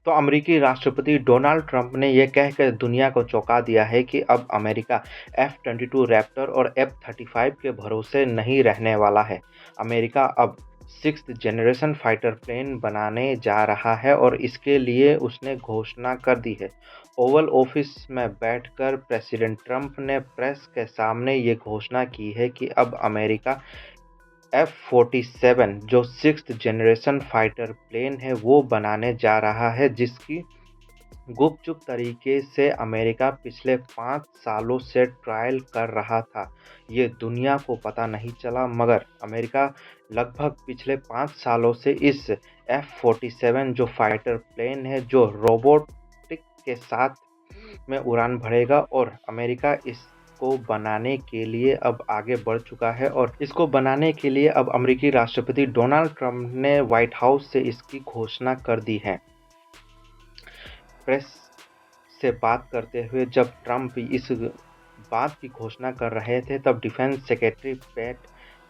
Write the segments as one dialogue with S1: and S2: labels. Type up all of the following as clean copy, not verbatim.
S1: तो अमेरिकी राष्ट्रपति डोनाल्ड ट्रंप ने यह कहकर दुनिया को चौंका दिया है कि अब अमेरिका F-22 रैप्टर और F-35 के भरोसे नहीं रहने वाला है। अमेरिका अब 6th जनरेशन फाइटर प्लेन बनाने जा रहा है और इसके लिए उसने घोषणा कर दी है। ओवल ऑफिस में बैठकर प्रेसिडेंट ट्रंप ने प्रेस के सामने ये घोषणा की है कि अब अमेरिका F-47 जो 6th जनरेशन फाइटर प्लेन है वो बनाने जा रहा है, जिसकी गुपचुप तरीके से अमेरिका पिछले 5 सालों से ट्रायल कर रहा था। ये दुनिया को पता नहीं चला, मगर अमेरिका लगभग पिछले 5 सालों से इस F-47 जो फाइटर प्लेन है, जो रोबोटिक के साथ में उड़ान भरेगा, और अमेरिका इसको बनाने के लिए अब आगे बढ़ चुका है। और इसको बनाने के लिए अब अमेरिकी राष्ट्रपति डोनाल्ड ट्रंप ने व्हाइट हाउस से इसकी घोषणा कर दी है। प्रेस से बात करते हुए जब ट्रंप इस बात की घोषणा कर रहे थे, तब डिफेंस सेक्रेटरी पैट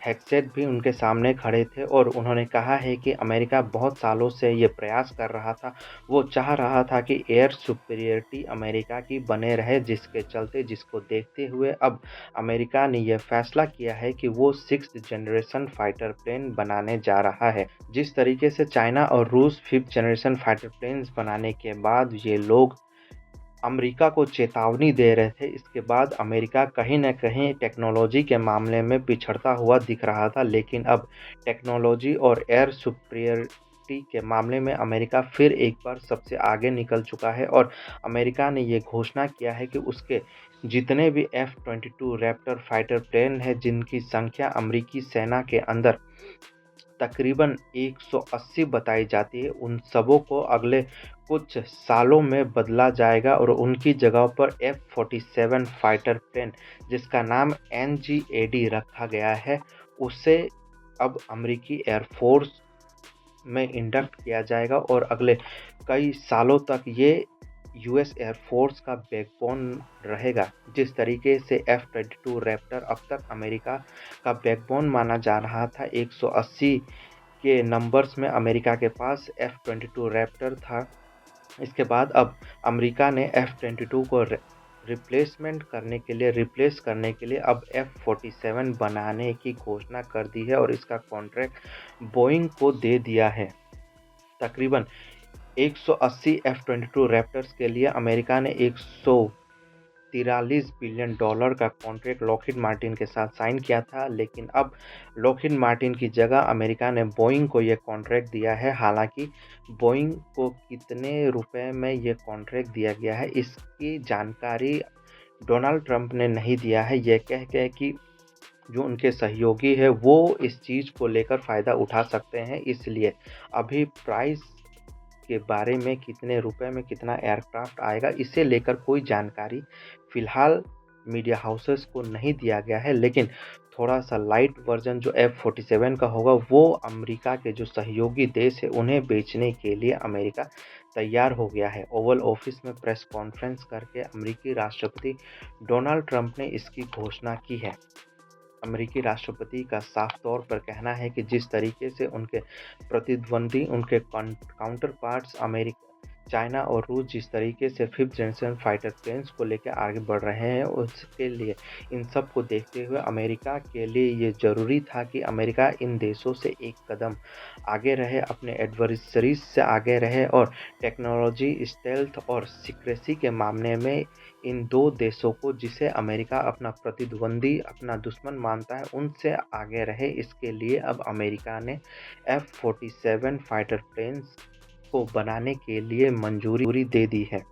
S1: हेग्सेट भी उनके सामने खड़े थे और उन्होंने कहा है कि अमेरिका बहुत सालों से ये प्रयास कर रहा था। वो चाह रहा था कि एयर सुपीरियरिटी अमेरिका की बने रहे, जिसको देखते हुए अब अमेरिका ने यह फैसला किया है कि वो 6th जनरेशन फाइटर प्लेन बनाने जा रहा है। जिस तरीके से चाइना और रूस 5th जनरेशन फाइटर प्लेन्स बनाने के बाद ये लोग अमेरिका को चेतावनी दे रहे थे, इसके बाद अमेरिका कहीं न कहीं टेक्नोलॉजी के मामले में पिछड़ता हुआ दिख रहा था। लेकिन अब टेक्नोलॉजी और एयर सुपीरियरिटी के मामले में अमेरिका फिर एक बार सबसे आगे निकल चुका है और अमेरिका ने ये घोषणा किया है कि उसके जितने भी F-22 रैप्टर फाइटर प्लेन हैं, जिनकी संख्या अमेरिकी सेना के अंदर तकरीबन 180 बताई जाती है, उन सबों को अगले कुछ सालों में बदला जाएगा और उनकी जगह पर F-47 फाइटर प्लेन, जिसका नाम NGAD रखा गया है, उसे अब अमेरिकी एयरफोर्स में इंडक्ट किया जाएगा और अगले कई सालों तक ये यूएस एयरफोर्स का बैकबोन रहेगा। जिस तरीके से F-22 रैप्टर अब तक अमेरिका का बैकबोन माना जा रहा था, 180 के नंबर्स में अमेरिका के पास F-22 रैप्टर था। इसके बाद अब अमेरिका ने F-22 को रिप्लेस करने के लिए अब F-47 बनाने की घोषणा कर दी है और इसका कॉन्ट्रैक्ट बोइंग को दे दिया है। तकरीबन 180 F-22 रैप्टर्स के लिए अमेरिका ने $143 बिलियन का कॉन्ट्रैक्ट लॉकहीड मार्टिन के साथ साइन किया था, लेकिन अब लॉकहीड मार्टिन की जगह अमेरिका ने बोइंग को यह कॉन्ट्रैक्ट दिया है। हालांकि बोइंग को कितने रुपए में यह कॉन्ट्रैक्ट दिया गया है, इसकी जानकारी डोनाल्ड ट्रंप ने नहीं दिया है। यह कह के कि जो उनके सहयोगी है वो इस चीज़ को लेकर फ़ायदा उठा सकते हैं, इसलिए अभी प्राइस के बारे में कितने रुपए में कितना एयरक्राफ्ट आएगा, इसे लेकर कोई जानकारी फ़िलहाल मीडिया हाउसेस को नहीं दिया गया है। लेकिन थोड़ा सा लाइट वर्जन जो F-47 का होगा, वो अमेरिका के जो सहयोगी देश है उन्हें बेचने के लिए अमेरिका तैयार हो गया है। ओवल ऑफिस में प्रेस कॉन्फ्रेंस करके अमेरिकी राष्ट्रपति डोनाल्ड ट्रंप ने इसकी घोषणा की है। अमेरिकी राष्ट्रपति का साफ तौर पर कहना है कि जिस तरीके से उनके प्रतिद्वंदी, उनके काउंटर पार्ट्स अमेरिका, चाइना और रूस जिस तरीके से 5th जनरेशन फाइटर प्लेन्स को लेकर आगे बढ़ रहे हैं, उसके लिए इन सब को देखते हुए अमेरिका के लिए ये ज़रूरी था कि अमेरिका इन देशों से एक कदम आगे रहे, अपने एडवर्सरीज से आगे रहे और टेक्नोलॉजी, स्टेल्थ और सीक्रेसी के मामले में इन दो देशों को, जिसे अमेरिका अपना प्रतिद्वंदी, अपना दुश्मन मानता है, उनसे आगे रहे। इसके लिए अब अमेरिका ने F-47 फाइटर प्लेन्स को बनाने के लिए मंजूरी दे दी है।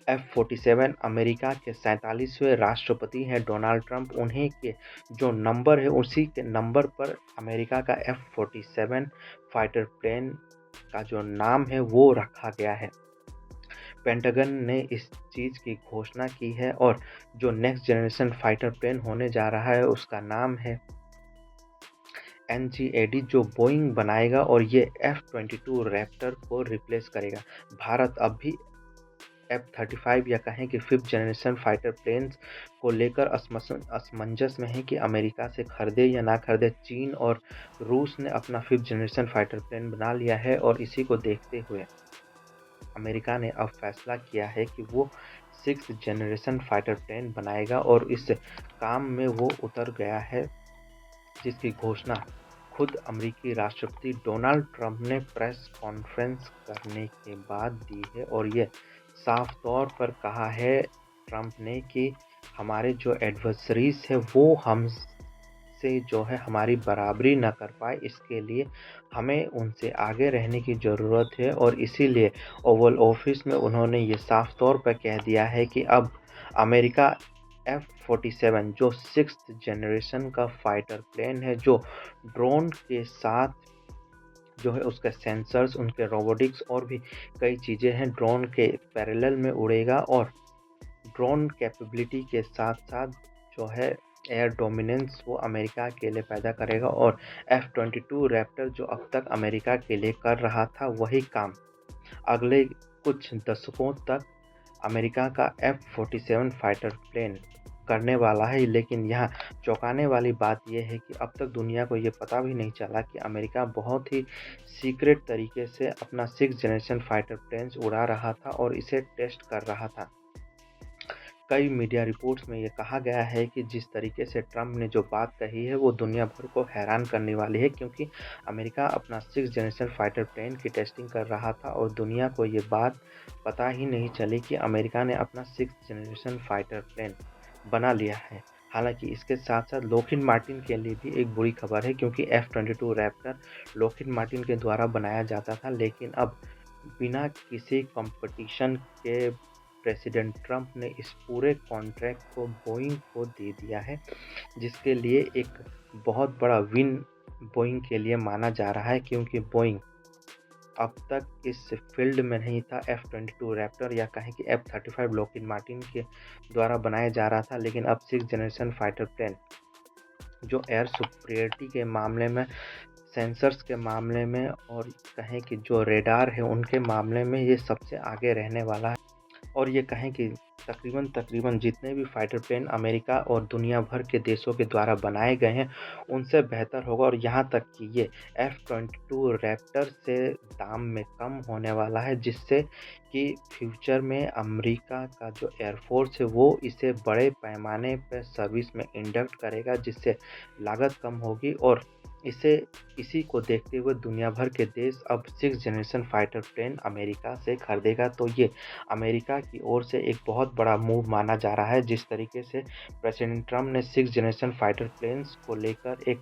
S1: F-47 अमेरिका के 47वें राष्ट्रपति हैं डोनाल्ड ट्रंप। उन्हीं के जो नंबर है, उसी के नंबर पर अमेरिका का F-47 फाइटर प्लेन का जो नाम है वो रखा गया है। पेंटागन ने इस चीज़ की घोषणा की है और जो नेक्स्ट जनरेशन फाइटर प्लेन होने जा रहा है उसका नाम है NGAD, जो बोइंग बनाएगा और ये F-22 रैप्टर को रिप्लेस करेगा। भारत अब भी F-35 या कहें कि 5th जनरेशन फाइटर प्लेन्स को लेकर असमंजस में है कि अमेरिका से खरीदे या ना खरीदे। चीन और रूस ने अपना 5th जनरेशन फाइटर प्लेन बना लिया है और इसी को देखते हुए अमेरिका ने अब फैसला किया है कि वो 6th जनरेशन फाइटर प्लेन बनाएगा और इस काम में वो उतर गया है, जिसकी घोषणा खुद अमेरिकी राष्ट्रपति डोनाल्ड ट्रंप ने प्रेस कॉन्फ्रेंस करने के बाद दी है। और ये साफ तौर पर कहा है ट्रंप ने कि हमारे जो एडवर्सरीज है वो हमसे जो है हमारी बराबरी ना कर पाए, इसके लिए हमें उनसे आगे रहने की ज़रूरत है। और इसीलिए ओवल ऑफिस में उन्होंने ये साफ तौर पर कह दिया है कि अब अमेरिका F-47 जो 6th जनरेशन का फाइटर प्लेन है, जो ड्रोन के साथ जो है उसके सेंसर्स, उनके रोबोटिक्स और भी कई चीज़ें हैं, ड्रोन के पैरेलल में उड़ेगा और ड्रोन कैपेबिलिटी के साथ-साथ जो है एयर डोमिनेंस वो अमेरिका के लिए पैदा करेगा। और F-22 रैप्टर जो अब तक अमेरिका के लिए कर रहा था, वही काम अगले कुछ दशकों तक अमेरिका का F-47 फाइटर प्लेन करने वाला है। लेकिन यहाँ चौंकाने वाली बात यह है कि अब तक दुनिया को ये पता भी नहीं चला कि अमेरिका बहुत ही सीक्रेट तरीके से अपना 6th जनरेशन फाइटर प्लेन्स उड़ा रहा था और इसे टेस्ट कर रहा था। कई मीडिया रिपोर्ट्स में ये कहा गया है कि जिस तरीके से ट्रंप ने जो बात कही है वो दुनिया भर को हैरान करने वाली है, क्योंकि अमेरिका अपना 6th जनरेशन फाइटर प्लेन की टेस्टिंग कर रहा था और दुनिया को ये बात पता ही नहीं चली कि अमेरिका ने अपना 6th जनरेशन फाइटर प्लेन बना लिया है। हालांकि इसके साथ साथ लॉकहीड मार्टिन के लिए भी एक बुरी खबर है, क्योंकि F-22 रैप्टर लॉकहीड मार्टिन के द्वारा बनाया जाता था, लेकिन अब बिना किसी कंपटीशन के प्रेसिडेंट ट्रंप ने इस पूरे कॉन्ट्रैक्ट को बोइंग को दे दिया है, जिसके लिए एक बहुत बड़ा विन बोइंग के लिए माना जा रहा है, क्योंकि बोइंग अब तक इस फील्ड में नहीं था। F-22 रैप्टर या कहें कि F-35 लॉकहीड मार्टिन के द्वारा बनाया जा रहा था, लेकिन अब 6th जनरेशन फाइटर प्लेन जो एयर सुपीरियरिटी के मामले में, सेंसर्स के मामले में और कहें कि जो रेडार है उनके मामले में ये सबसे आगे रहने वाला है। और ये कहें कि तकरीबन जितने भी फाइटर प्लेन अमेरिका और दुनिया भर के देशों के द्वारा बनाए गए हैं उनसे बेहतर होगा। और यहाँ तक कि ये F-22 रैप्टर से दाम में कम होने वाला है, जिससे कि फ्यूचर में अमेरिका का जो एयरफोर्स है वो इसे बड़े पैमाने पर सर्विस में इंडक्ट करेगा, जिससे लागत कम होगी। और इसी को देखते हुए दुनिया भर के देश अब 6th generation fighter plane America से खरीदेगा। तो ये अमेरिका की ओर से एक बहुत बड़ा मूव माना जा रहा है। जिस तरीके से प्रेसिडेंट ट्रंप ने 6th जनरेशन फाइटर प्लेन्स को लेकर एक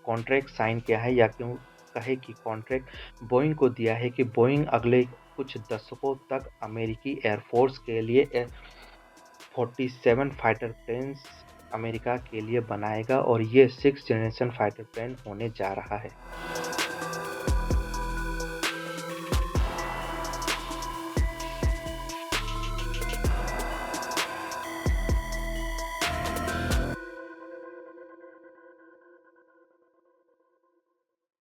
S1: कॉन्ट्रैक्ट साइन किया है, या क्यों कहे कि कॉन्ट्रैक्ट बोइंग को दिया है कि बोइंग अगले कुछ दशकों तक अमेरिकी एयरफोर्स के लिए F-47 फाइटर प्लेन्स अमेरिका के लिए बनाएगा और ये 6th जनरेशन फाइटर प्लेन होने जा रहा है।